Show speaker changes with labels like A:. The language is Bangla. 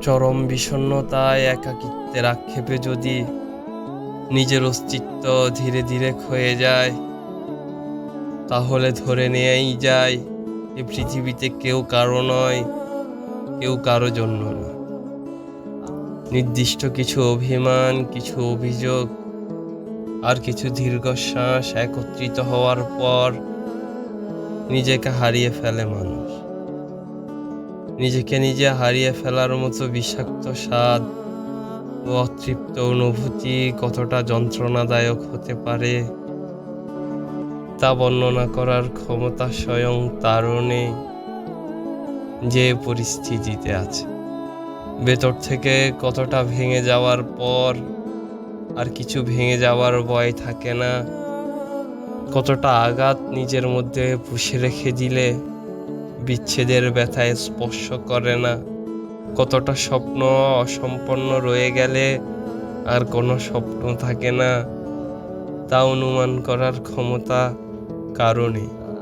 A: চরম বিষণ্ণতায় একাকিত্বের আক্ষেপে যদি নিজের অস্তিত্ব ধীরে ধীরে ক্ষয়ে যায়, তাহলে ধরে নেয়াই যায় এ পৃথিবীতে কেউ কারো নয়, কেউ কারো জন্য না। নির্দিষ্ট কিছু অভিমান, কিছু অভিযোগ আর কিছু দীর্ঘশ্বাস একত্রিত হওয়ার পর নিজেকে হারিয়ে ফেলে মানুষ। নিজেকে নিজে হারিয়ে ফেলার মতো বিষাক্ত স্বাদ ও অতৃপ্ত অনুভূতি কতটা যন্ত্রণাদায়ক হতে পারে তা বর্ণনা করার ক্ষমতা স্বয়ং তারও নেই যে পরিস্থিতিতে আছে। ভেতর থেকে কতটা ভেঙে যাওয়ার পর আর কিছু ভেঙে যাওয়ার ভয় থাকে না, কতটা আঘাত নিজের মধ্যে পুষে রেখে দিলে বিচ্ছেদের ব্যথায় স্পর্শ করে না, কতটা স্বপ্ন অসম্পন্ন রয়ে গেলে আর কোনো স্বপ্ন থাকে না, তা অনুমান করার ক্ষমতা কারো নেই।